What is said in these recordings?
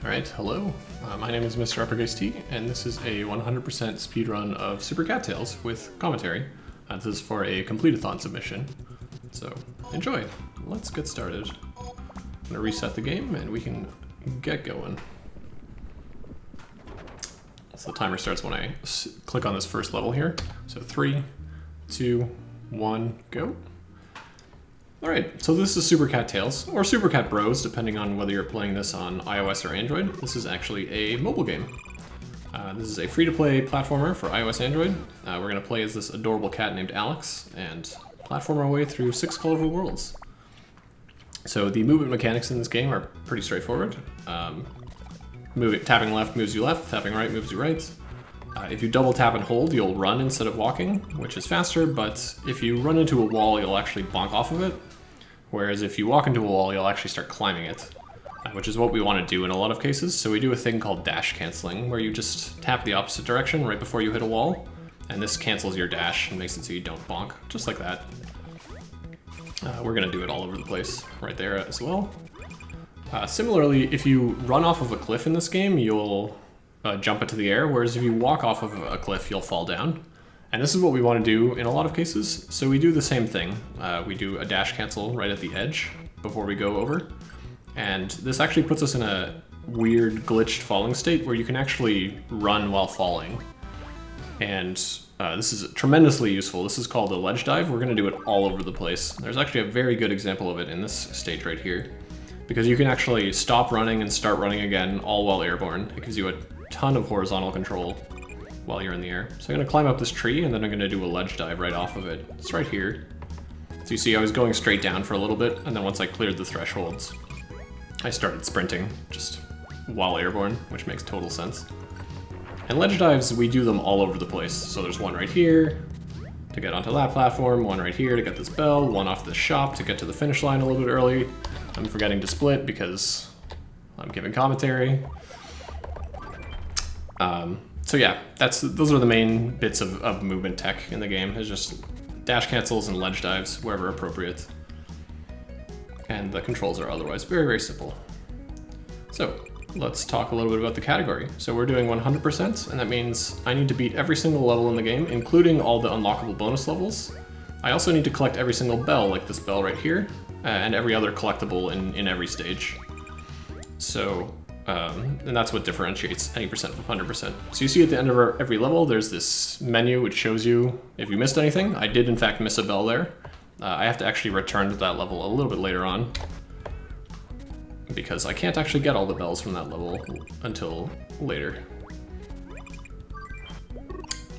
Alright, hello. My name is Mr. Uppercase T, and this is a 100% speedrun of Super Cattails with commentary. This is for a complete-a-thon submission, so enjoy. Let's get started. I'm gonna reset the game and we can get going. So the timer starts when I click on this first level here. So 3, 2, 1, go. Alright, so this is Super Cattails, or Super Cat Bros, depending on whether you're playing this on iOS or Android. This is actually a mobile game. This is a free-to-play platformer for iOS and Android. We're going to play as this adorable cat named Alex, and platform our way through 6 colorful worlds. So the movement mechanics in this game are pretty straightforward. Tapping left moves you left, tapping right moves you right. If you double tap and hold, you'll run instead of walking, which is faster, but if you run into a wall, you'll actually bonk off of it. Whereas if you walk into a wall, you'll actually start climbing it, which is what we want to do in a lot of cases. So we do a thing called dash canceling, where you just tap the opposite direction right before you hit a wall, and this cancels your dash and makes it so you don't bonk, just like that. We're going to do it all over the place right there as well. Similarly, if you run off of a cliff in this game, you'll jump into the air, whereas if you walk off of a cliff, you'll fall down. And this is what we want to do in a lot of cases, so we do the same thing. We do a dash cancel right at the edge before we go over, and this actually puts us in a weird glitched falling state where you can actually run while falling. And this is tremendously useful. This is called a ledge dive. We're going to do it all over the place. There's actually a very good example of it in this stage right here, because you can actually stop running and start running again, all while airborne. It gives you a ton of horizontal control while you're in the air. So I'm going to climb up this tree, and then I'm going to do a ledge dive right off of it. It's right here. So you see I was going straight down for a little bit, and then once I cleared the thresholds, I started sprinting, just while airborne, which makes total sense. And ledge dives, we do them all over the place. So there's one right here to get onto that platform, one right here to get this bell, one off the shop to get to the finish line a little bit early. I'm forgetting to split because I'm giving commentary. So yeah, those are the main bits of movement tech in the game, is just dash cancels and ledge dives wherever appropriate. And the controls are otherwise very, very simple. So let's talk a little bit about the category. So we're doing 100%, and that means I need to beat every single level in the game, including all the unlockable bonus levels. I also need to collect every single bell, like this bell right here, and every other collectible in every stage. So, and that's what differentiates any percent from 100%. So you see at the end of every level, there's this menu which shows you if you missed anything. I did in fact miss a bell there. I have to actually return to that level a little bit later on, because I can't actually get all the bells from that level until later.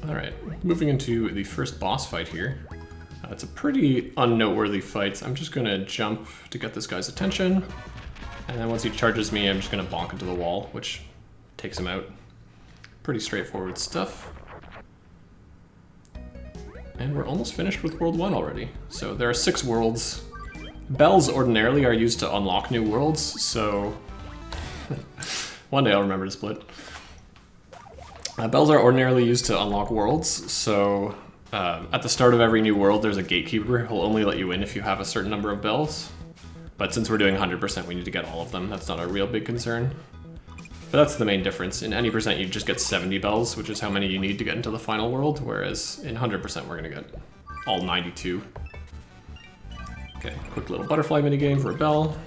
Alright, moving into the first boss fight here. It's a pretty unnoteworthy fight. I'm just gonna jump to get this guy's attention, and then once he charges me, I'm just gonna bonk into the wall, which takes him out. Pretty straightforward stuff. And we're almost finished with World 1 already. So there are 6 worlds. Bells ordinarily are used to unlock new worlds, so one day I'll remember to split. Bells are ordinarily used to unlock worlds, so at the start of every new world, there's a gatekeeper who'll only let you in if you have a certain number of bells. But since we're doing 100%, we need to get all of them. That's not a real big concern. But that's the main difference. In any percent, you just get 70 bells, which is how many you need to get into the final world, whereas in 100%, we're gonna get all 92. Okay, quick little butterfly minigame for a bell.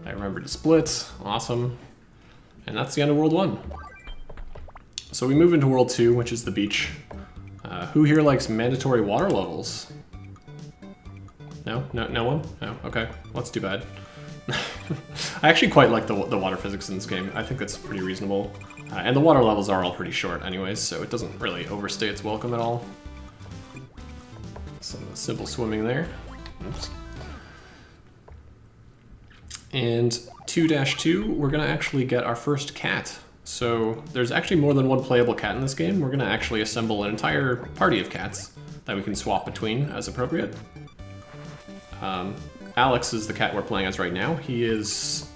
I remembered to split, awesome. And that's the end of World 1. So we move into World 2, which is the beach. Who here likes mandatory water levels? No? No one? No? Okay. Well, that's too bad. I actually quite like the water physics in this game. I think that's pretty reasonable. And the water levels are all pretty short anyways, so it doesn't really overstay its welcome at all. Some simple swimming there. Oops. And 2-2, we're gonna actually get our first cat. So there's actually more than one playable cat in this game. We're gonna actually assemble an entire party of cats that we can swap between as appropriate. Alex is the cat we're playing as right now. He is,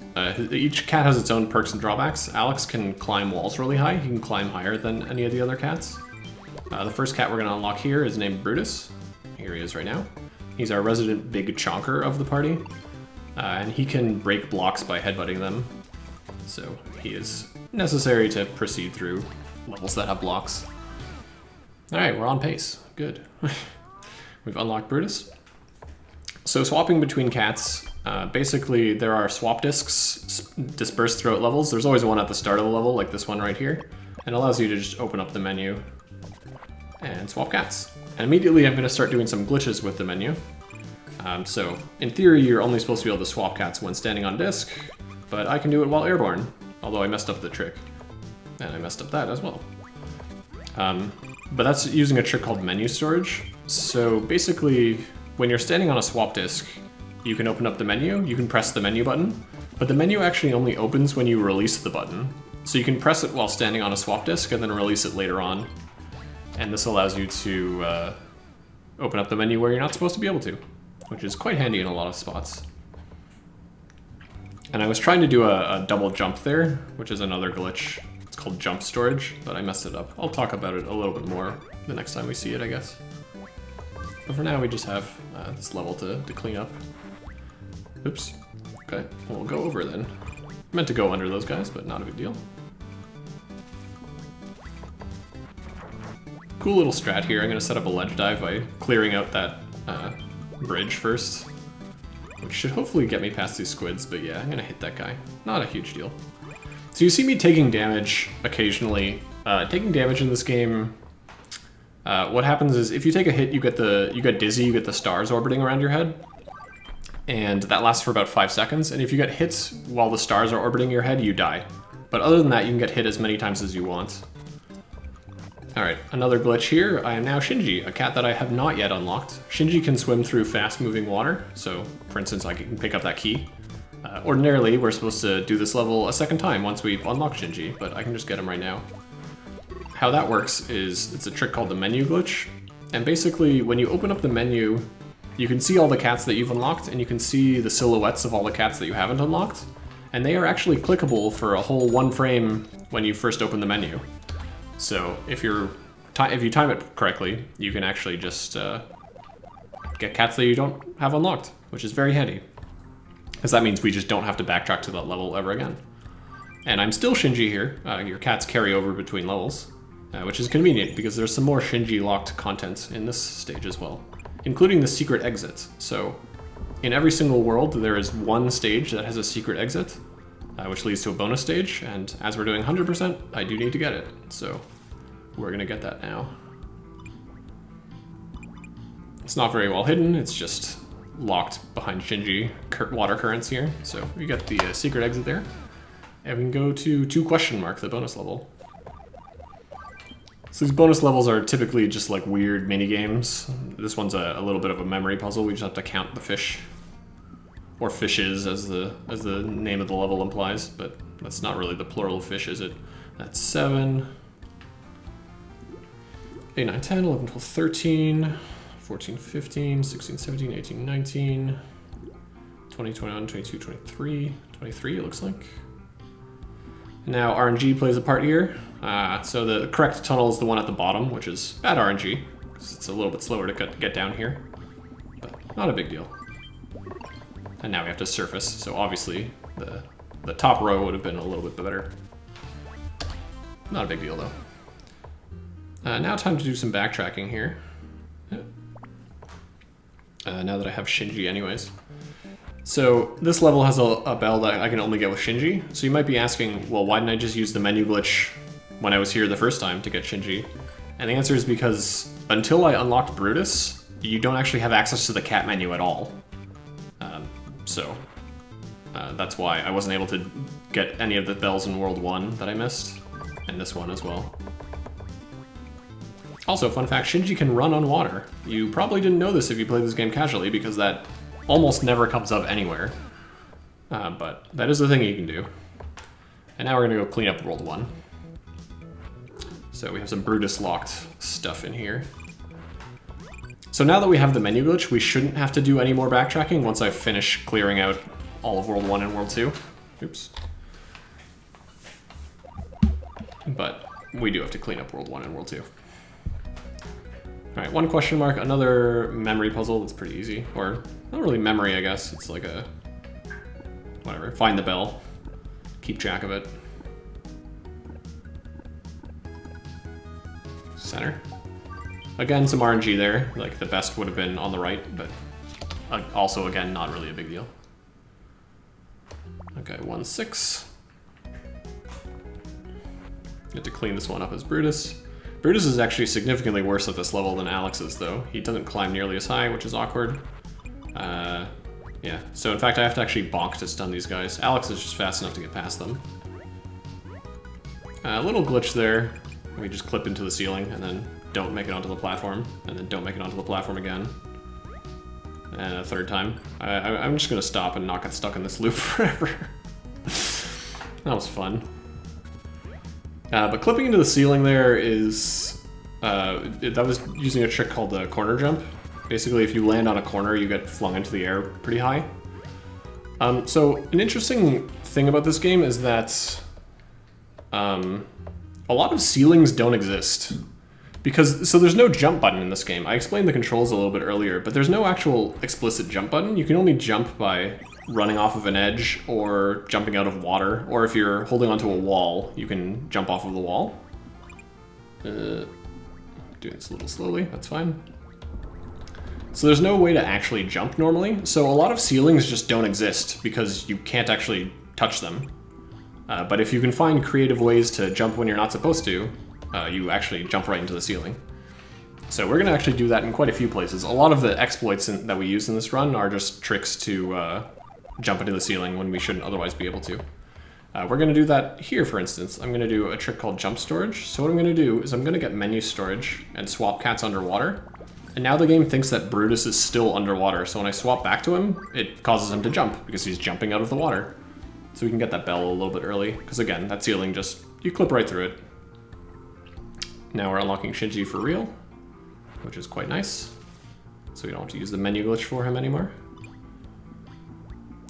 each cat has its own perks and drawbacks. Alex can climb walls really high. He can climb higher than any of the other cats. The first cat we're gonna unlock here is named Brutus. Here he is right now. He's our resident big chonker of the party. And he can break blocks by headbutting them. So he is necessary to proceed through levels that have blocks. All right, we're on pace. Good. We've unlocked Brutus. So swapping between cats, basically there are swap discs dispersed throughout levels. There's always one at the start of the level, like this one right here, and allows you to just open up the menu and swap cats. And immediately I'm going to start doing some glitches with the menu. So in theory, you're only supposed to be able to swap cats when standing on disc, but I can do it while airborne, although I messed up the trick. And I messed up that as well. But that's using a trick called menu storage. So basically, when you're standing on a swap disc, you can open up the menu, you can press the menu button, but the menu actually only opens when you release the button. So you can press it while standing on a swap disc and then release it later on. And this allows you to open up the menu where you're not supposed to be able to, which is quite handy in a lot of spots. And I was trying to do a double jump there, which is another glitch. It's called jump storage, but I messed it up. I'll talk about it a little bit more the next time we see it, I guess. But for now, we just have this level to clean up. Oops. Okay, we'll go over then. Meant to go under those guys, but not a big deal. Cool little strat here. I'm going to set up a ledge dive by clearing out that bridge first, which should hopefully get me past these squids, but yeah, I'm going to hit that guy. Not a huge deal. So you see me taking damage occasionally. Taking damage in this game, what happens is if you take a hit, you get dizzy, you get the stars orbiting around your head, and that lasts for about 5 seconds. And if you get hit while the stars are orbiting your head, you die. But other than that, you can get hit as many times as you want. All right, another glitch here. I am now Shinji, a cat that I have not yet unlocked. Shinji can swim through fast-moving water, so for instance, I can pick up that key. Ordinarily, we're supposed to do this level a second time once we've unlocked Shinji, but I can just get him right now. How that works is it's a trick called the menu glitch, and basically when you open up the menu, you can see all the cats that you've unlocked, and you can see the silhouettes of all the cats that you haven't unlocked, and they are actually clickable for a whole 1 frame when you first open the menu. So if you time it correctly, you can actually just get cats that you don't have unlocked, which is very handy. Because that means we just don't have to backtrack to that level ever again. And I'm still Shinji here. Your cats carry over between levels, which is convenient because there's some more Shinji-locked content in this stage as well, including the secret exit. So in every single world, there is one stage that has a secret exit, which leads to a bonus stage, and as we're doing 100%, I do need to get it. So we're gonna get that now. It's not very well hidden, it's just locked behind Shinji water currents here. So we got the secret exit there. And we can go to 2 question mark, the bonus level. So these bonus levels are typically just like weird mini games. This one's a little bit of a memory puzzle. We just have to count the fish, or fishes as the name of the level implies, but that's not really the plural of fish, is it? That's 7, 8, 9, 10, 11, 12, 13, 14, 15, 16, 17, 18, 19, 20, 21, 22, 23, 23 it looks like. Now RNG plays a part here. So the correct tunnel is the one at the bottom, which is bad RNG, because it's a little bit slower to get down here, but not a big deal. And now we have to surface, so obviously the top row would have been a little bit better. Not a big deal though. Now time to do some backtracking here. Now that I have Shinji anyways. So this level has a bell that I can only get with Shinji. So you might be asking, well, why didn't I just use the menu glitch when I was here the first time to get Shinji? And the answer is because until I unlocked Brutus, you don't actually have access to the cat menu at all. So that's why I wasn't able to get any of the bells in World 1 that I missed, and this one as well. Also, fun fact, Shinji can run on water. You probably didn't know this if you played this game casually, because that almost never comes up anywhere. But that is the thing you can do. And now we're gonna go clean up World 1. So we have some Brutus locked stuff in here. So now that we have the menu glitch, we shouldn't have to do any more backtracking once I finish clearing out all of World 1 and World 2. Oops. But we do have to clean up World 1 and World 2. All right, 1 question mark, another memory puzzle that's pretty easy. Or not really memory, I guess. It's like a, whatever, find the bell. keep track of it. Center. Again, some RNG there. Like, the best would have been on the right, but also, again, not really a big deal. Okay, 1-6. Get to clean this one up as Brutus. Brutus is actually significantly worse at this level than Alex is, though. He doesn't climb nearly as high, which is awkward. Yeah, so in fact I have to actually bonk to stun these guys. Alex is just fast enough to get past them. A little glitch there. We just clip into the ceiling and then don't make it onto the platform, and then don't make it onto the platform again. And a third time. I'm just gonna stop and not get stuck in this loop forever. That was fun. But clipping into the ceiling there is... that was using a trick called the corner jump. Basically, if you land on a corner, you get flung into the air pretty high. So an interesting thing about this game is that a lot of ceilings don't exist. So there's no jump button in this game. I explained the controls a little bit earlier, but there's no actual explicit jump button. You can only jump by running off of an edge or jumping out of water, or if you're holding onto a wall, you can jump off of the wall. Doing this a little slowly, that's fine. So there's no way to actually jump normally, so a lot of ceilings just don't exist because you can't actually touch them. But if you can find creative ways to jump when you're not supposed to, you actually jump right into the ceiling. So we're going to actually do that in quite a few places. A lot of the exploits that we use in this run are just tricks to jump into the ceiling when we shouldn't otherwise be able to. We're going to do that here, for instance. I'm going to do a trick called jump storage. So what I'm going to do is I'm going to get menu storage and swap cats underwater. And now the game thinks that Brutus is still underwater, so when I swap back to him, it causes him to jump, because he's jumping out of the water. So we can get that bell a little bit early, because again, that ceiling just, you clip right through it. Now we're unlocking Shinji for real, which is quite nice. So we don't have to use the menu glitch for him anymore.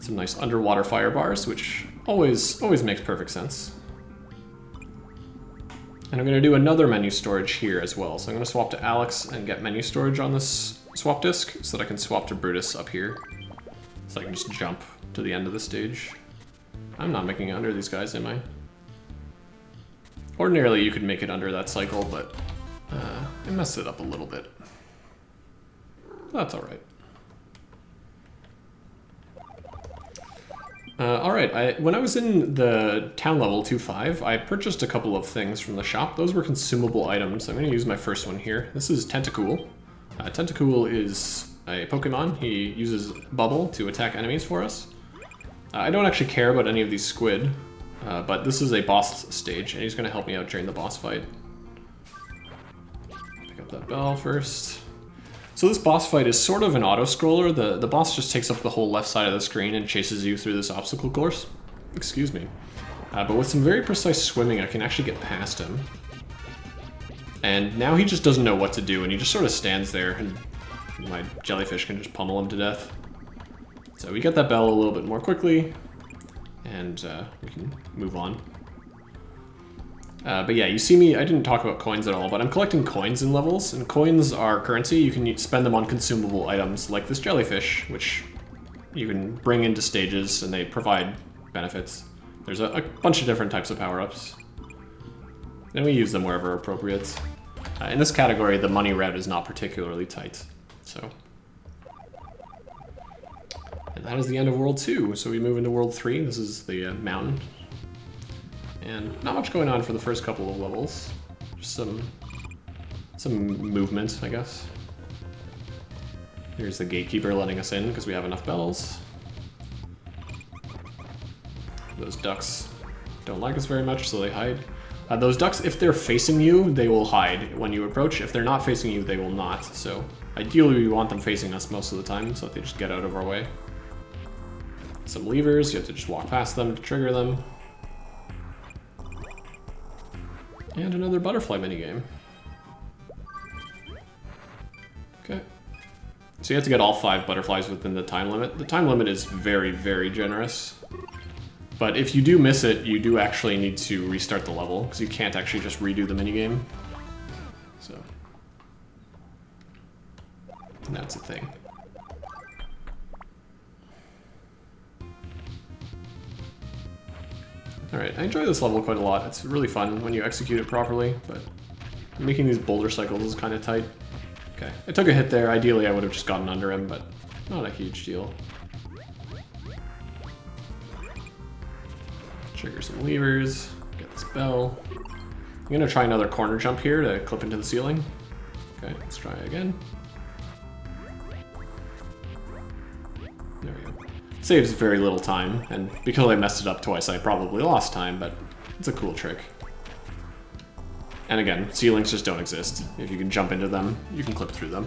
Some nice underwater fire bars, which always makes perfect sense. And I'm going to do another menu storage here as well. So I'm going to swap to Alex and get menu storage on this swap disk so that I can swap to Brutus up here. So I can just jump to the end of the stage. I'm not making it under these guys, am I? Ordinarily you could make it under that cycle, but I messed it up a little bit. That's alright. Alright, when I was in the town level 2.5, I purchased a couple of things from the shop. Those were consumable items. I'm going to use my first one here. This is Tentacool. Tentacool is a Pokemon. He uses Bubble to attack enemies for us. I don't actually care about any of these squid, but this is a boss stage, and he's going to help me out during the boss fight. Pick up that bell first. So this boss fight is sort of an auto-scroller. The boss just takes up the whole left side of the screen and chases you through this obstacle course. Excuse me. But with some very precise swimming, I can actually get past him. And now he just doesn't know what to do, and he just sort of stands there, and my jellyfish can just pummel him to death. So we get that bell a little bit more quickly, and we can move on. But yeah, you see me, I didn't talk about coins at all, but I'm collecting coins in levels, and coins are currency. You can spend them on consumable items like this jellyfish, which you can bring into stages, and they provide benefits. There's a bunch of different types of power-ups, and we use them wherever appropriate. In this category, the money route is not particularly tight, so... And that is the end of World 2, so we move into World 3. This is the mountain. And not much going on for the first couple of levels. Just some movement, I guess. Here's the gatekeeper letting us in because we have enough bells. Those ducks don't like us very much, so they hide. Those ducks, if they're facing you, they will hide when you approach. If they're not facing you, they will not. So ideally, we want them facing us most of the time so that they just get out of our way. Some levers, you have to just walk past them to trigger them. And another butterfly minigame. Okay. So you have to get all 5 butterflies within the time limit. The time limit is very, very generous. But if you do miss it, you do actually need to restart the level, because you can't actually just redo the minigame. So... and that's a thing. Alright, I enjoy this level quite a lot. It's really fun when you execute it properly, but making these boulder cycles is kind of tight. Okay, I took a hit there. Ideally, I would have just gotten under him, but not a huge deal. Trigger some levers, get this bell. I'm gonna try another corner jump here to clip into the ceiling. Okay, let's try again. There we go. Saves very little time, and because I messed it up twice, I probably lost time, but it's a cool trick. And again, ceilings just don't exist. If you can jump into them, you can clip through them.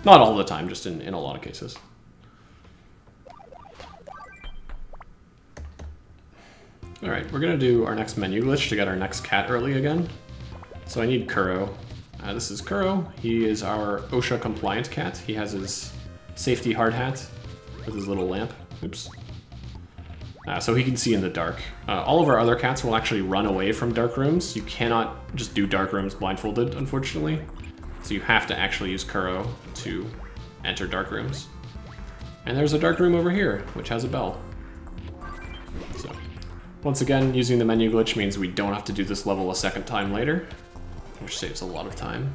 Not all the time, just in a lot of cases. Alright, we're gonna do our next menu glitch to get our next cat early again. So I need Kuro. This is Kuro. He is our OSHA compliant cat. He has his safety hard hat with his little lamp. Oops. So he can see in the dark. All of our other cats will actually run away from dark rooms. You cannot just do dark rooms blindfolded, unfortunately. So you have to actually use Kuro to enter dark rooms. And there's a dark room over here, which has a bell. So, once again, using the menu glitch means we don't have to do this level a second time later, which saves a lot of time.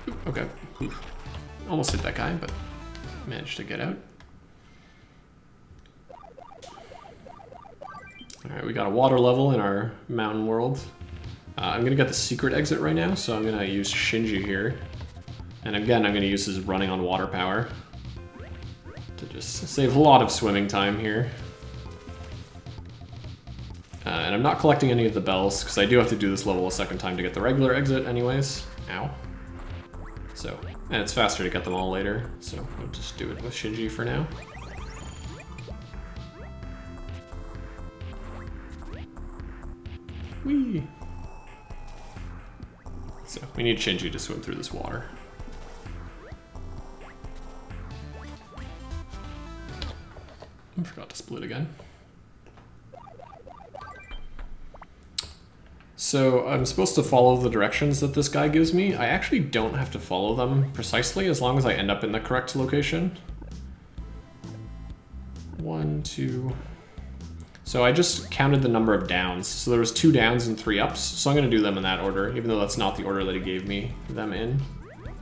Ooh, okay. Ooh. Almost hit that guy, but managed to get out. Alright, we got a water level in our mountain world. I'm gonna get the secret exit right now, so I'm gonna use Shinji here. And again, I'm gonna use his running on water power to just save a lot of swimming time here. And I'm not collecting any of the bells, because I do have to do this level a second time to get the regular exit anyways. Ow. So, and it's faster to get them all later, so we'll just do it with Shinji for now. Whee! So, we need Shinji to swim through this water. I forgot to split again. So I'm supposed to follow the directions that this guy gives me. I actually don't have to follow them precisely as long as I end up in the correct location. 1, 2... So I just counted the number of downs. So there was 2 downs and 3 ups. So I'm gonna do them in that order, even though that's not the order that he gave me them in.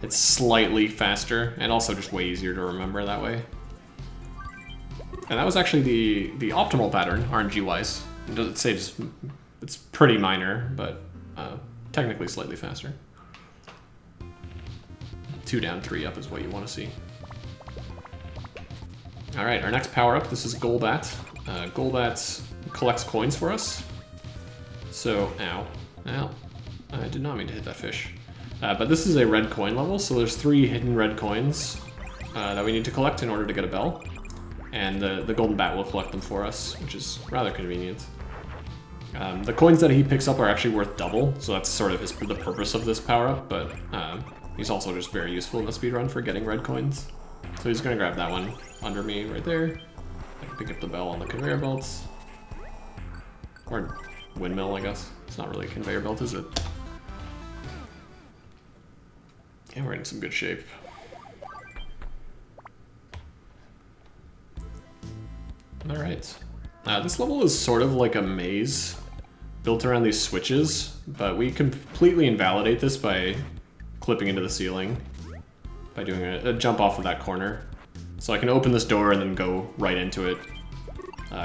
It's slightly faster and also just way easier to remember that way. And that was actually the optimal pattern, RNG-wise. It saves, it's pretty minor, but technically slightly faster. 2 down, 3 up is what you want to see. Alright, our next power-up, this is Golbat. Golbat collects coins for us. So, ow. I did not mean to hit that fish. But this is a red coin level, so there's 3 hidden red coins that we need to collect in order to get a bell. And the golden bat will collect them for us, which is rather convenient. The coins that he picks up are actually worth double, so that's sort of the purpose of this power-up, but he's also just very useful in the speedrun for getting red coins. So he's gonna grab that one under me right there. I can pick up the bell on the conveyor belts. Or windmill, I guess. It's not really a conveyor belt, is it? And we're in some good shape. Alright. This level is sort of like a maze built around these switches, but we completely invalidate this by clipping into the ceiling, by doing a jump off of that corner. So I can open this door and then go right into it.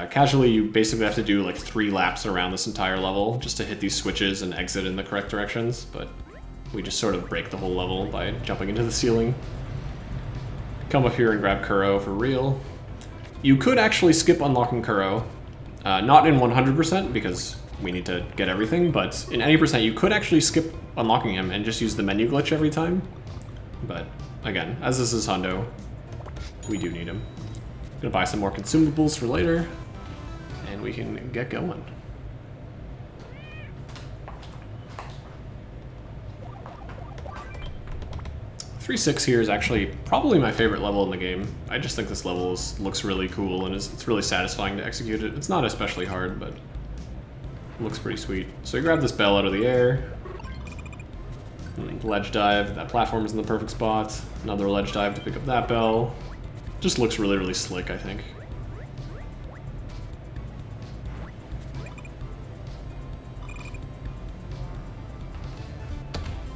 Casually, you basically have to do like 3 laps around this entire level just to hit these switches and exit in the correct directions, but we just sort of break the whole level by jumping into the ceiling. Come up here and grab Kuro for real. You could actually skip unlocking Kuro, not in 100% because we need to get everything, but in any percent you could actually skip unlocking him and just use the menu glitch every time. But again, as this is Hundo, we do need him. Gonna buy some more consumables for later, and we can get going. Three 6 here is actually probably my favorite level in the game. I just think this level looks really cool and it's really satisfying to execute it. It's not especially hard, but it looks pretty sweet. So we grab this bell out of the air. Ledge dive, that platform is in the perfect spot. Another ledge dive to pick up that bell. Just looks really, really slick, I think.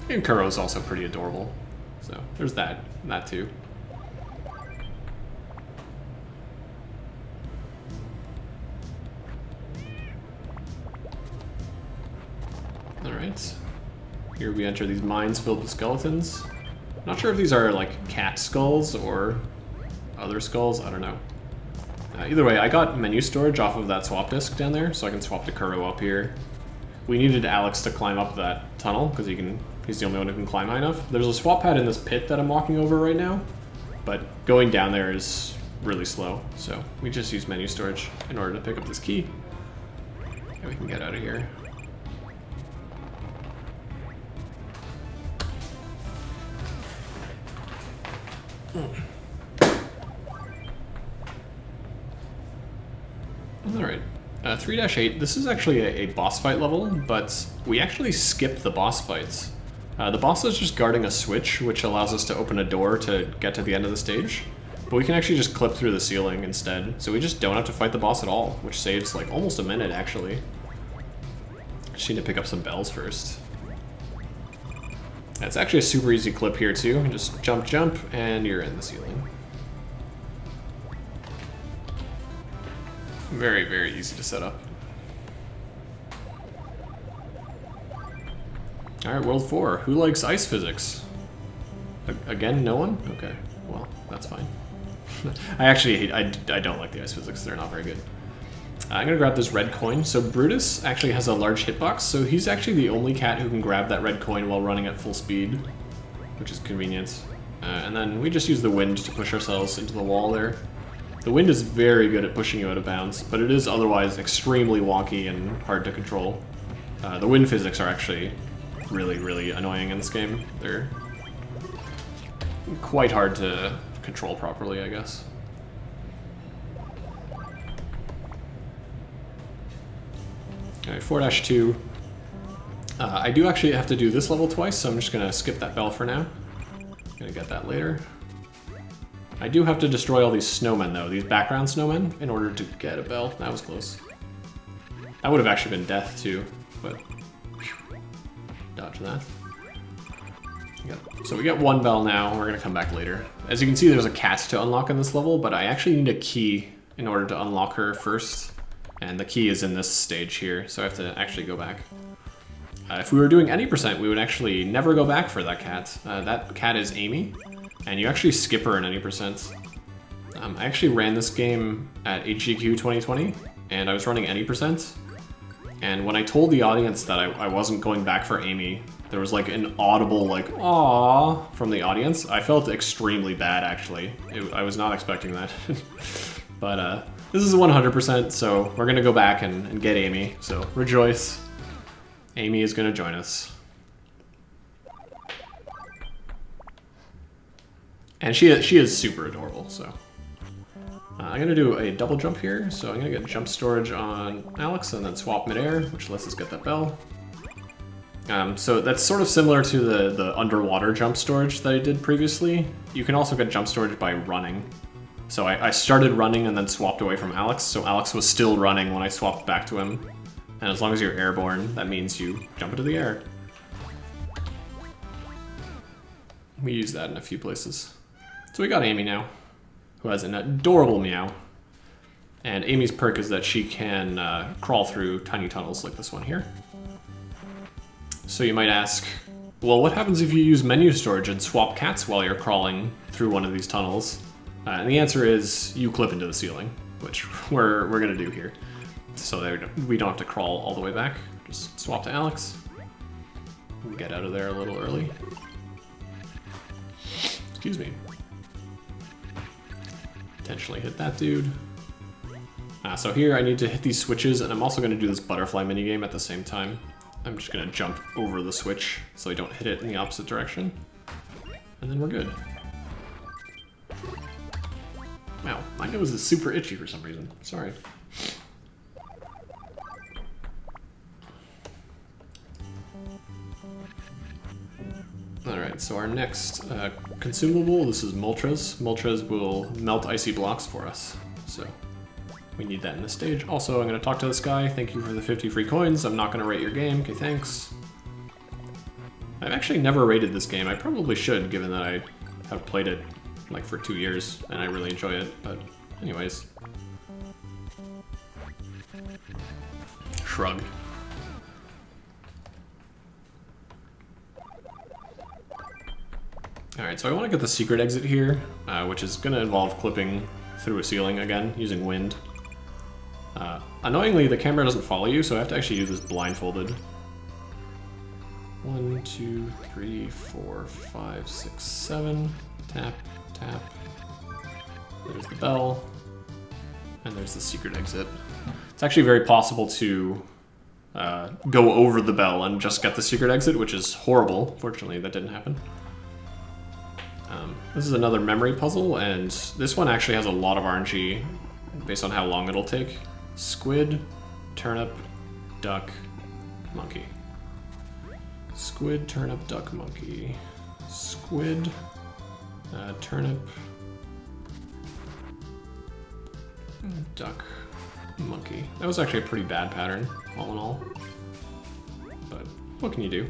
And Kuro's also pretty adorable. So there's that too. Alright. Here we enter these mines filled with skeletons. Not sure if these are like cat skulls or other skulls, I don't know. Either way, I got menu storage off of that swap disc down there, so I can swap to Kuro up here. We needed Alex to climb up that tunnel, because he's the only one who can climb high enough. There's a swap pad in this pit that I'm walking over right now, but going down there is really slow, so we just use menu storage in order to pick up this key. And we can get out of here. Alright, 3-8, this is actually a boss fight level, but we actually skipped the boss fights. The boss is just guarding a switch, which allows us to open a door to get to the end of the stage. But we can actually just clip through the ceiling instead, so we just don't have to fight the boss at all, which saves like almost a minute actually. Just need to pick up some bells first. It's actually a super easy clip here too, you just jump, and you're in the ceiling. Very, very easy to set up. Alright, World 4. Who likes ice physics? Again, no one? Okay, well, that's fine. I actually hate, I don't like the ice physics, they're not very good. I'm gonna grab this red coin. So Brutus actually has a large hitbox, so he's actually the only cat who can grab that red coin while running at full speed, which is convenient. And then we just use the wind to push ourselves into the wall there. The wind is very good at pushing you out of bounds, but it is otherwise extremely wonky and hard to control. The wind physics are actually really, really annoying in this game. They're quite hard to control properly, I guess. Alright, 4-2. I do actually have to do this level twice, so I'm just gonna skip that bell for now. Gonna get that later. I do have to destroy all these snowmen though, these background snowmen, in order to get a bell. That was close. That would have actually been death too, but whew, dodge that. So we get one bell now, we're gonna come back later. As you can see, there's a cat to unlock in this level, but I actually need a key in order to unlock her first. And the key is in this stage here, so I have to actually go back. If we were doing any percent, we would actually never go back for that cat. That cat is Amy, and you actually skip her in any percent. I actually ran this game at HGQ 2020, and I was running any percent. And when I told the audience that I wasn't going back for Amy, there was like an audible like, aww, from the audience. I felt extremely bad, actually. I was not expecting that. But this is 100%, so we're gonna go back and get Amy, so rejoice. Amy is gonna join us. And she is super adorable, so. I'm gonna do a double jump here, so I'm gonna get jump storage on Alex and then swap midair, which lets us get that bell. So that's sort of similar to the underwater jump storage that I did previously. You can also get jump storage by running. So I started running and then swapped away from Alex, so Alex was still running when I swapped back to him. And as long as you're airborne, that means you jump into the air. We use that in a few places. So we got Amy now, who has an adorable meow. And Amy's perk is that she can crawl through tiny tunnels like this one here. So you might ask, well, what happens if you use menu storage and swap cats while you're crawling through one of these tunnels? And the answer is you clip into the ceiling, which we're gonna do here. So we don't have to crawl all the way back. Just swap to Alex. We get out of there a little early. Excuse me. Potentially hit that dude. So here I need to hit these switches, and I'm also gonna do this butterfly minigame at the same time. I'm just gonna jump over the switch so I don't hit it in the opposite direction. And then we're good. Wow, my nose is super itchy for some reason. Sorry. Alright, so our next consumable, this is Moltres. Moltres will melt icy blocks for us, so we need that in this stage. Also, I'm going to talk to this guy. Thank you for the 50 free coins. I'm not going to rate your game. Okay, thanks. I've actually never rated this game. I probably should, given that I have played it like for 2 years and I really enjoy it, but anyways. Shrug. Alright, so I want to get the secret exit here, which is going to involve clipping through a ceiling again, using wind. Annoyingly, the camera doesn't follow you, so I have to actually do this blindfolded. 1, 2, 3, 4, 5, 6, 7. Tap, tap. There's the bell. And there's the secret exit. It's actually very possible to go over the bell and just get the secret exit, which is horrible. Fortunately, that didn't happen. This is another memory puzzle, and this one actually has a lot of RNG based on how long it'll take. Squid, turnip, duck, monkey. Squid, turnip, duck, monkey. Squid, turnip, duck, monkey. That was actually a pretty bad pattern, all in all. But what can you do?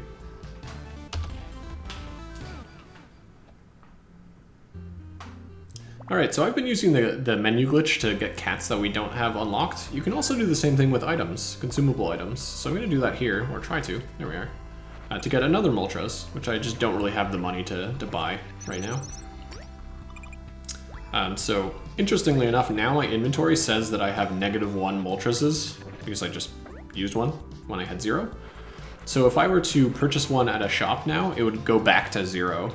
Alright, so I've been using the menu glitch to get cats that we don't have unlocked. You can also do the same thing with items, consumable items. So I'm going to do that here, or try to. There we are. To get another Moltres, which I just don't really have the money to buy right now. So, interestingly enough, now my inventory says that I have -1 Moltreses, because I just used one when I had 0. So if I were to purchase one at a shop now, it would go back to 0.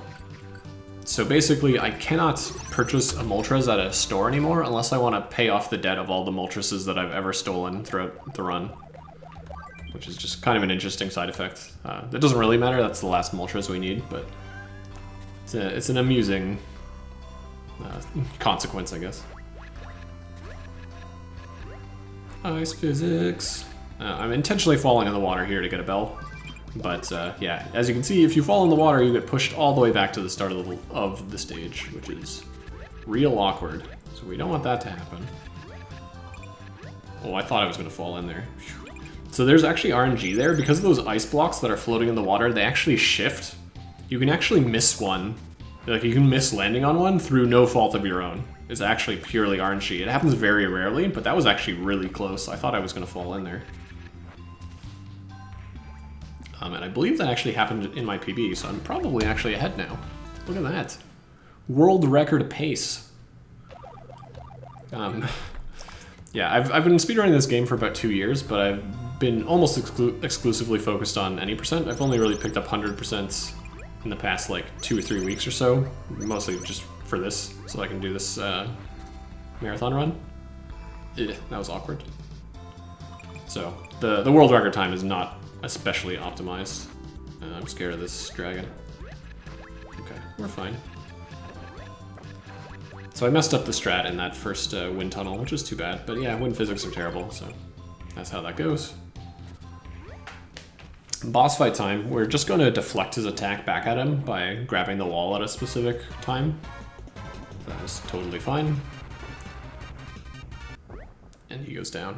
So basically, I cannot purchase a Moltres at a store anymore unless I want to pay off the debt of all the Moltreses that I've ever stolen throughout the run. Which is just kind of an interesting side effect. That doesn't really matter, that's the last Moltres we need, but it's an amusing consequence, I guess. Ice physics. I'm intentionally falling in the water here to get a bell. But yeah, as you can see, if you fall in the water, you get pushed all the way back to the start of the stage, which is real awkward. So we don't want that to happen. Oh, I thought I was going to fall in there. So there's actually RNG there. Because of those ice blocks that are floating in the water, they actually shift. You can actually miss one. Like, you can miss landing on one through no fault of your own. It's actually purely RNG. It happens very rarely, but that was actually really close. I thought I was going to fall in there. And I believe that actually happened in my PB, so I'm probably actually ahead now. Look at that. World record pace. Yeah, I've been speedrunning this game for about 2 years, but I've been almost exclusively focused on any percent. I've only really picked up 100% in the past like 2 or 3 weeks or so, mostly just for this, so I can do this marathon run. That was awkward. So the world record time is not especially optimized. I'm scared of this dragon. Okay, we're fine. So I messed up the strat in that first wind tunnel, which is too bad. But yeah, wind physics are terrible, so that's how that goes. Boss fight time. We're just going to deflect his attack back at him by grabbing the wall at a specific time. That is totally fine. And he goes down.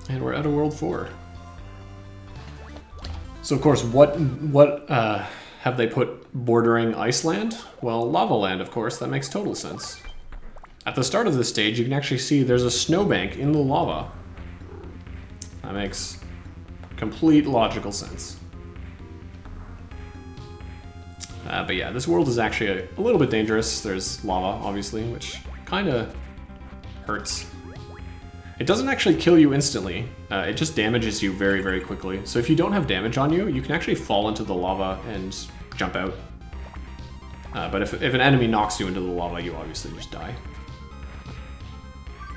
And we're at a World 4. So of course, what have they put bordering Iceland? Well, Lava Land, of course. That makes total sense. At the start of this stage, you can actually see there's a snowbank in the lava. That makes complete logical sense. But yeah, this world is actually a little bit dangerous. There's lava, obviously, which kind of hurts. It doesn't actually kill you instantly, it just damages you very, very quickly. So if you don't have damage on you, you can actually fall into the lava and jump out. But if an enemy knocks you into the lava, you obviously just die.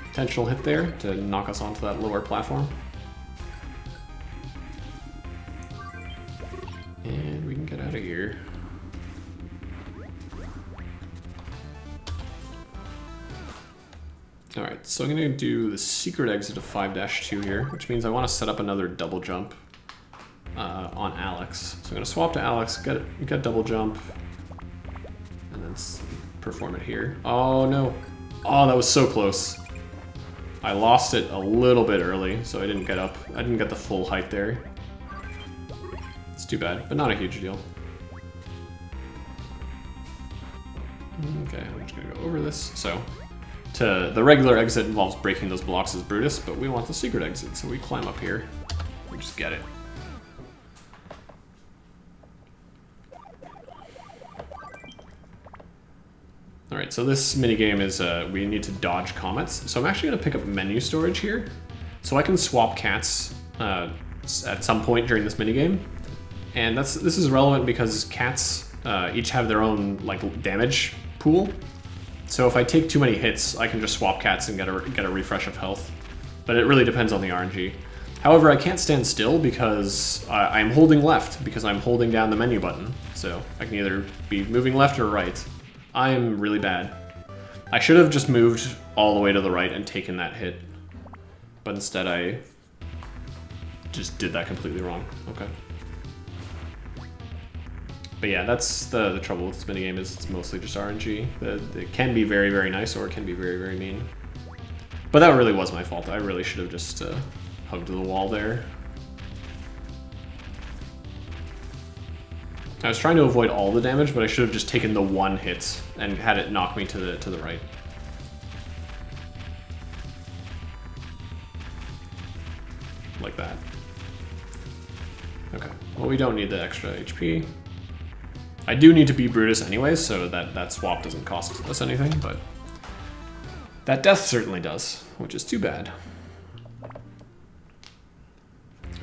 Intentional hit there to knock us onto that lower platform. And we can get out of here. Alright, so I'm going to do the secret exit of 5-2 here, which means I want to set up another double jump on Alex. So I'm going to swap to Alex, get double jump, and then perform it here. Oh no. Oh, that was so close. I lost it a little bit early, so I didn't get up. I didn't get the full height there. too bad, but not a huge deal. Okay, I'm just gonna go over this. So, the regular exit involves breaking those blocks as Brutus, but we want the secret exit, so we climb up here. We just get it. Alright, so this minigame is, we need to dodge comets. So I'm actually going to pick up menu storage here. So I can swap cats at some point during this minigame. And this is relevant because cats each have their own like damage pool. So if I take too many hits, I can just swap cats and get a refresh of health. But it really depends on the RNG. However, I can't stand still because I'm holding left, because I'm holding down the menu button. So I can either be moving left or right. I am really bad. I should have just moved all the way to the right and taken that hit. But instead I just did that completely wrong. Okay. But yeah, that's the trouble with this minigame is it's mostly just RNG. It can be very, very nice or it can be very, very mean. But that really was my fault. I really should have just hugged the wall there. I was trying to avoid all the damage, but I should have just taken the one hit and had it knock me to the right. Like that. Okay, well we don't need the extra HP. I do need to be Brutus anyway, so that swap doesn't cost us anything, but that death certainly does, which is too bad.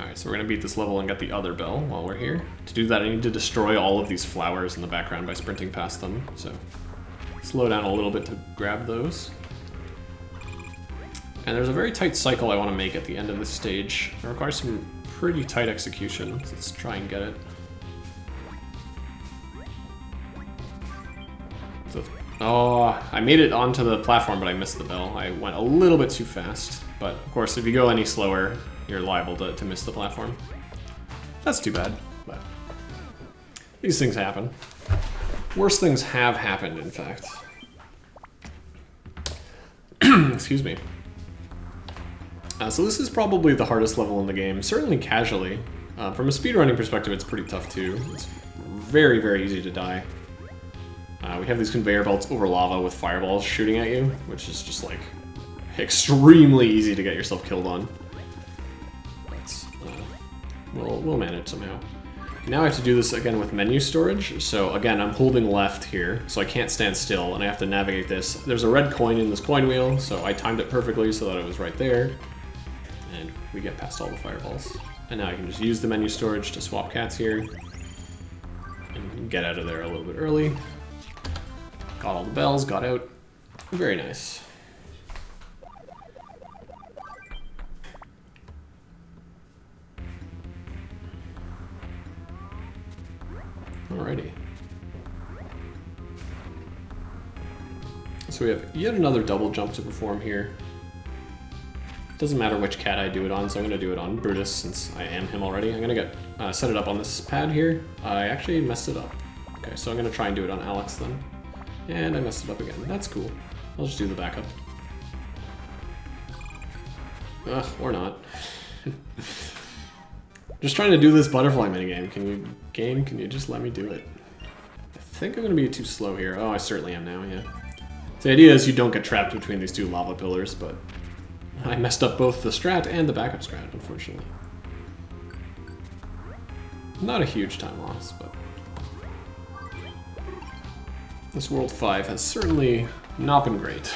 Alright, so we're going to beat this level and get the other bell while we're here. To do that, I need to destroy all of these flowers in the background by sprinting past them, so slow down a little bit to grab those. And there's a very tight cycle I want to make at the end of this stage. It requires some pretty tight execution, so let's try and get it. So, oh, I made it onto the platform, but I missed the bell. I went a little bit too fast, but of course, if you go any slower, you're liable to miss the platform. That's too bad, but these things happen. Worse things have happened, in fact. Excuse me. So this is probably the hardest level in the game, certainly casually. From a speedrunning perspective, it's pretty tough too. It's very, very easy to die. We have these conveyor belts over lava with fireballs shooting at you, which is just like extremely easy to get yourself killed on. We'll manage somehow. Now I have to do this again with menu storage. So again, I'm holding left here, so I can't stand still, and I have to navigate this. There's a red coin in this coin wheel, so I timed it perfectly so that it was right there. And we get past all the fireballs. And now I can just use the menu storage to swap cats here. And get out of there a little bit early. Got all the bells, got out. Very nice. Alrighty. So we have yet another double jump to perform here. Doesn't matter which cat I do it on, so I'm going to do it on Brutus since I am him already. I'm going to set it up on this pad here. I actually messed it up. Okay, so I'm going to try and do it on Alex then. And I messed it up again. That's cool. I'll just do the backup. Ugh, or not. Just trying to do this butterfly minigame. Can you just let me do it? I think I'm gonna be too slow here. Oh, I certainly am now, yeah. The idea is you don't get trapped between these two lava pillars, but I messed up both the strat and the backup strat, unfortunately. Not a huge time loss, but this World 5 has certainly not been great.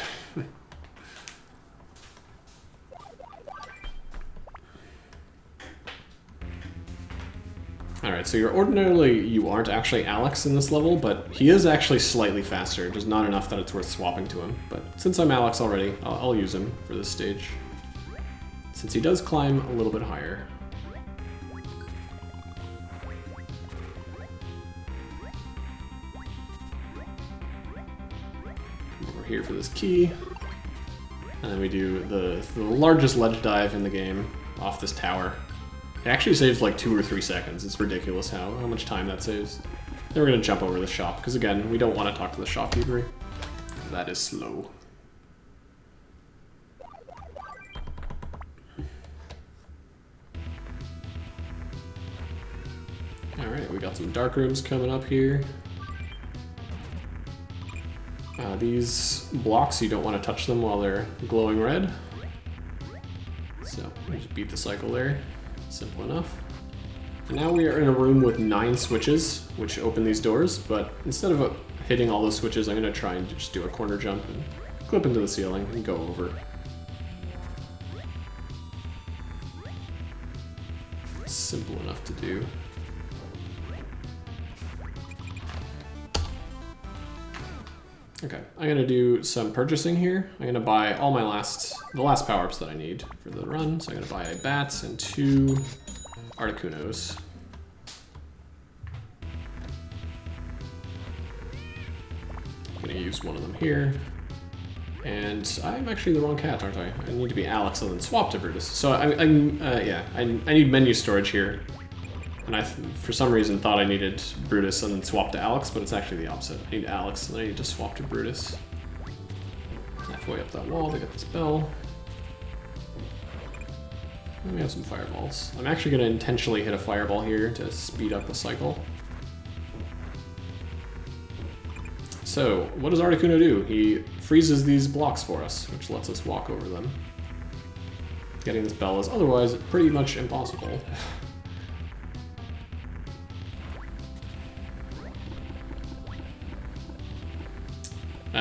Alright, so ordinarily you aren't actually Alex in this level, but he is actually slightly faster, just not enough that it's worth swapping to him. But since I'm Alex already, I'll use him for this stage. Since he does climb a little bit higher. We're here for this key. And then we do the largest ledge dive in the game off this tower. It actually saves like 2 or 3 seconds. It's ridiculous how much time that saves. Then we're going to jump over the shop, because again, we don't want to talk to the shopkeeper. That is slow. Alright. Got some dark rooms coming up here. These blocks, you don't want to touch them while they're glowing red. So we just beat the cycle there. Simple enough. And now we are in a room with 9 switches, which open these doors, but instead of hitting all those switches, I'm going to try and just do a corner jump and clip into the ceiling and go over. Simple enough to do. Okay, I'm gonna do some purchasing here. I'm gonna buy all my the last power-ups that I need for the run. So I'm gonna buy a bat and 2 Articunos. I'm gonna use one of them here. And I'm actually the wrong cat, aren't I? I need to be Alex and then swap to Brutus. So I need menu storage here. And I, for some reason, thought I needed Brutus and then swap to Alex, but it's actually the opposite. I need Alex and then I need to swap to Brutus. Halfway up that wall to get this bell. And we have some fireballs. I'm actually going to intentionally hit a fireball here to speed up the cycle. So, what does Articuno do? He freezes these blocks for us, which lets us walk over them. Getting this bell is otherwise pretty much impossible.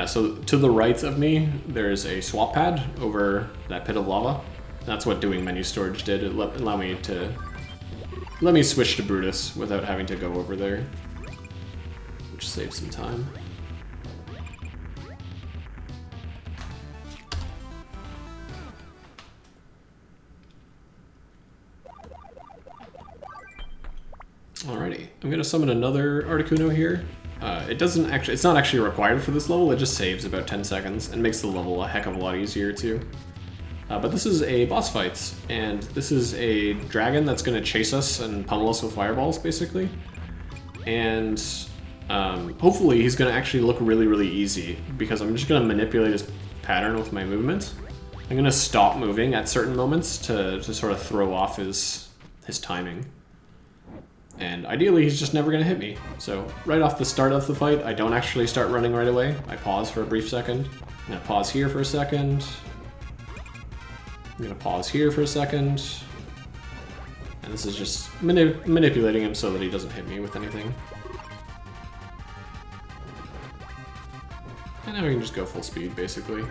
So to the right of me, there's a swap pad over that pit of lava. That's what doing menu storage did. It allowed me to let me switch to Brutus without having to go over there, which saves some time. Alrighty, I'm gonna summon another Articuno here. It's not actually required for this level, it just saves about 10 seconds and makes the level a heck of a lot easier too. But this is a boss fight, and this is a dragon that's going to chase us and pummel us with fireballs, basically. And hopefully he's going to actually look really, really easy, because I'm just going to manipulate his pattern with my movement. I'm going to stop moving at certain moments to sort of throw off his timing. And ideally, he's just never going to hit me. So right off the start of the fight, I don't actually start running right away. I pause for a brief second. I'm going to pause here for a second. I'm going to pause here for a second. And this is just manipulating him so that he doesn't hit me with anything. And now we can just go full speed, basically.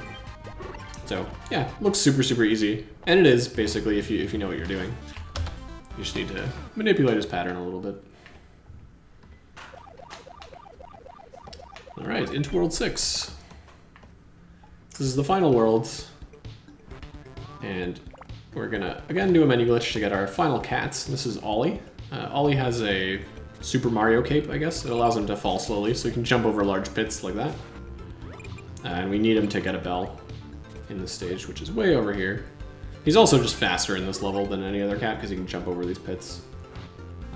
So yeah, looks super, super easy. And it is, basically, if you know what you're doing. You just need to manipulate his pattern a little bit. Alright, into World 6. This is the final world. And we're gonna, again, do a menu glitch to get our final cats. This is Ollie. Ollie has a Super Mario cape, I guess. It allows him to fall slowly, so he can jump over large pits like that. And we need him to get a bell in this stage, which is way over here. He's also just faster in this level than any other cat because he can jump over these pits.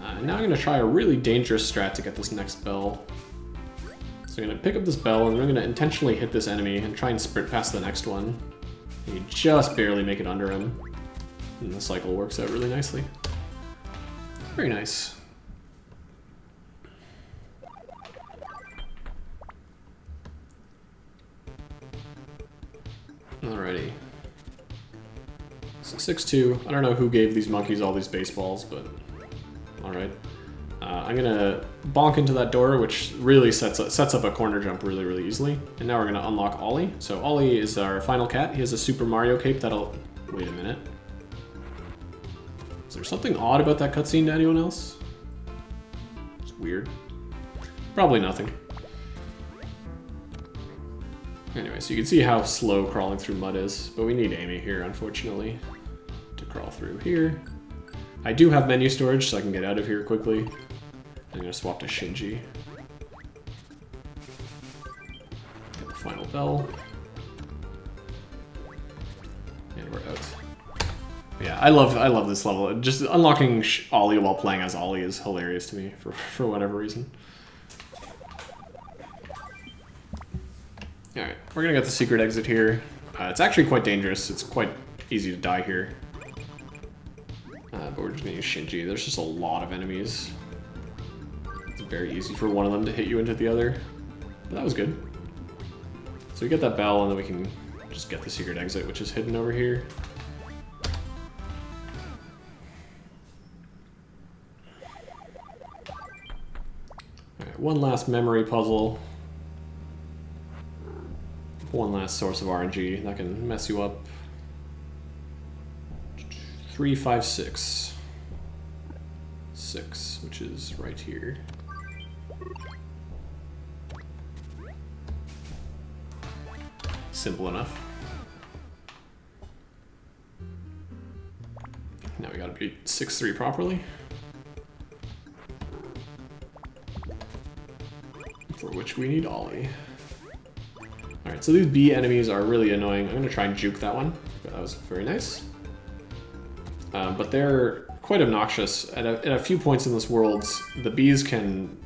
Now I'm going to try a really dangerous strat to get this next bell. So I'm going to pick up this bell and I'm going to intentionally hit this enemy and try and sprint past the next one. And you just barely make it under him. And the cycle works out really nicely. Very nice. Alrighty. So 6-2. I don't know who gave these monkeys all these baseballs, but alright. I'm gonna bonk into that door, which really sets up a corner jump really, really easily. And now we're gonna unlock Ollie. So Ollie is our final cat. He has a Super Mario cape that'll... Wait a minute. Is there something odd about that cutscene to anyone else? It's weird. Probably nothing. Anyway, so you can see how slow crawling through mud is, but we need Amy here, unfortunately, to crawl through here. I do have menu storage, so I can get out of here quickly. I'm gonna swap to Shinji. Get the final bell. And we're out. Yeah, I love this level. Just unlocking Ollie while playing as Ollie is hilarious to me, for whatever reason. Alright, we're gonna get the secret exit here. It's actually quite dangerous. It's quite easy to die here. But we're just gonna use Shinji. There's just a lot of enemies. very easy for one of them to hit you into the other. But that was good. So we get that bell, and then we can just get the secret exit, which is hidden over here. Alright, one last memory puzzle. One last source of RNG that can mess you up. 3, 5, 6. 6, which is right here. Simple enough. Now we gotta beat 6-3 properly. For which we need Ollie. Alright, so these bee enemies are really annoying. I'm gonna try and juke that one. That was very nice. But they're quite obnoxious. At a few points in this world, the bees can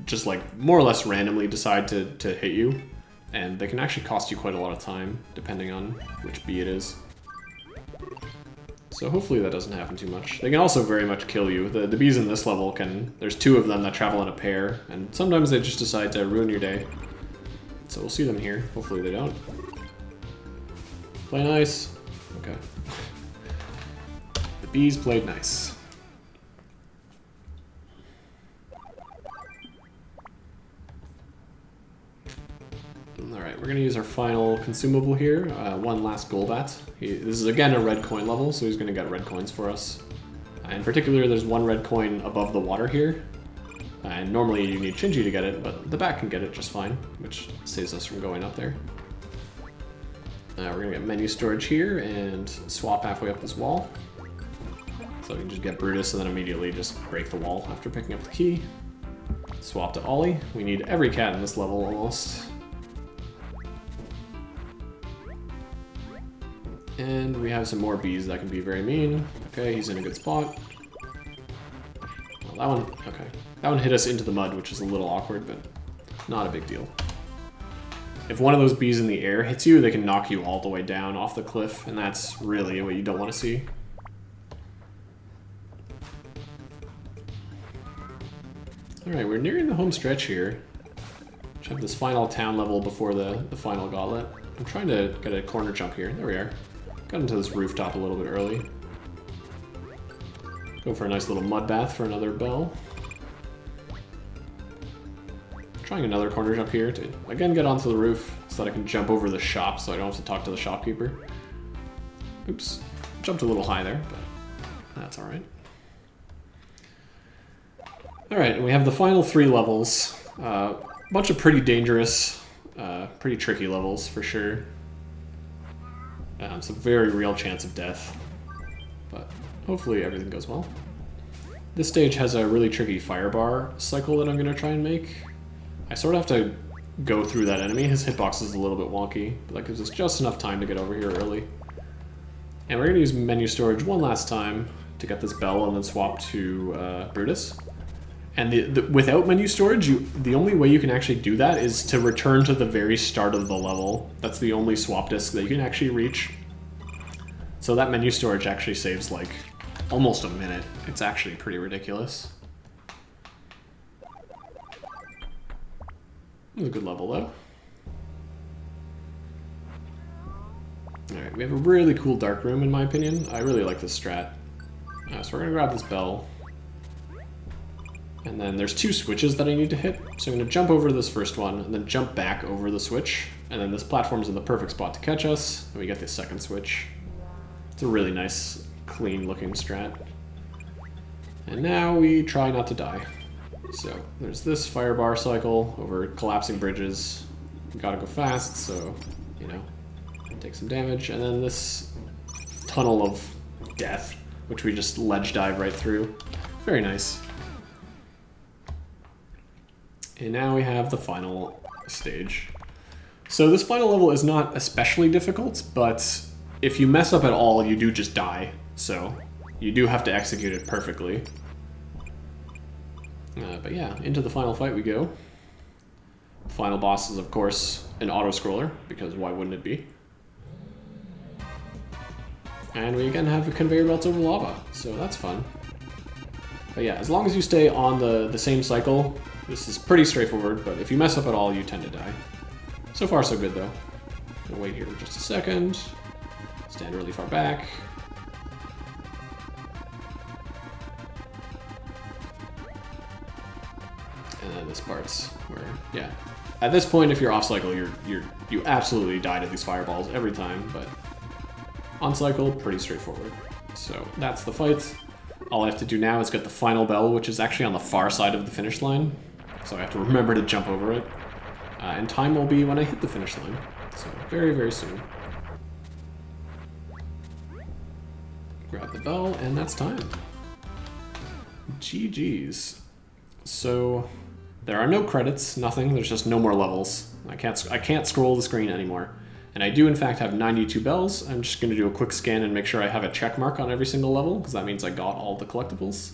just like more or less randomly decide to hit you. And they can actually cost you quite a lot of time, depending on which bee it is. So hopefully that doesn't happen too much. They can also very much kill you. The bees in this level can... There's 2 of them that travel in a pair, and sometimes they just decide to ruin your day. So we'll see them here. Hopefully they don't. Play nice. Okay. The bees played nice. Alright, we're going to use our final consumable here, one last Golbat. This is again a red coin level, so he's going to get red coins for us. In particular, there's 1 red coin above the water here. And normally you need Shinji to get it, but the bat can get it just fine, which saves us from going up there. We're going to get menu storage here and swap halfway up this wall. So we can just get Brutus and then immediately just break the wall after picking up the key. Swap to Ollie. We need every cat in this level almost. And we have some more bees that can be very mean. Okay, he's in a good spot. Well, that one, okay. That one hit us into the mud, which is a little awkward, but not a big deal. If one of those bees in the air hits you, they can knock you all the way down off the cliff, and that's really what you don't want to see. Alright, we're nearing the home stretch here. We have this final town level before the final gauntlet. I'm trying to get a corner jump here. There we are. Got into this rooftop a little bit early. Go for a nice little mud bath for another bell. Trying another corner jump here to, again, get onto the roof so that I can jump over the shop so I don't have to talk to the shopkeeper. Oops. Jumped a little high there, but that's alright. Alright, and we have the final 3 levels. A bunch of pretty dangerous, pretty tricky levels for sure. Some very real chance of death, but hopefully everything goes well. This stage has a really tricky fire bar cycle that I'm going to try and make. I sort of have to go through that enemy. His hitbox is a little bit wonky, but that gives us just enough time to get over here early. And we're going to use menu storage one last time to get this bell and then swap to Brutus. And without menu storage, the only way you can actually do that is to return to the very start of the level. That's the only swap disk that you can actually reach. So that menu storage actually saves like almost a minute. It's actually pretty ridiculous. It was a good level though. Alright, we have a really cool dark room in my opinion. I really like this strat. So we're gonna grab this bell. And then there's 2 switches that I need to hit. So I'm going to jump over this first one, and then jump back over the switch. And then this platform's in the perfect spot to catch us, and we get the second switch. It's a really nice, clean-looking strat. And now we try not to die. So there's this fire bar cycle over collapsing bridges. We gotta go fast, so, you know, take some damage. And then this tunnel of death, which we just ledge dive right through. Very nice. And now we have the final stage. So this final level is not especially difficult, but if you mess up at all, you do just die. So you do have to execute it perfectly. But yeah, into the final fight we go. Final boss is, of course, an auto-scroller, because why wouldn't it be? And we again have a conveyor belt over lava, so that's fun. But yeah, as long as you stay on the same cycle, this is pretty straightforward, but if you mess up at all, you tend to die. So far, so good, though. We'll wait here for just a second. Stand really far back. And then this part's where, yeah. At this point, if you're off cycle, you absolutely die to these fireballs every time, but on cycle, pretty straightforward. So that's the fight. All I have to do now is get the final bell, which is actually on the far side of the finish line. So I have to remember to jump over it. And time will be when I hit the finish line. So very, very soon. Grab the bell, and that's time. GG's. So there are no credits, nothing. There's just no more levels. I can't scroll the screen anymore. And I do, in fact, have 92 bells. I'm just going to do a quick scan and make sure I have a check mark on every single level, because that means I got all the collectibles.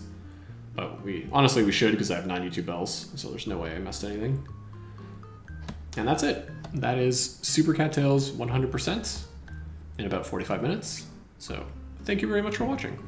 But honestly, we should, because I have 92 bells, so there's no way I missed anything. And that's it. That is Super Cattails 100% in about 45 minutes. So thank you very much for watching.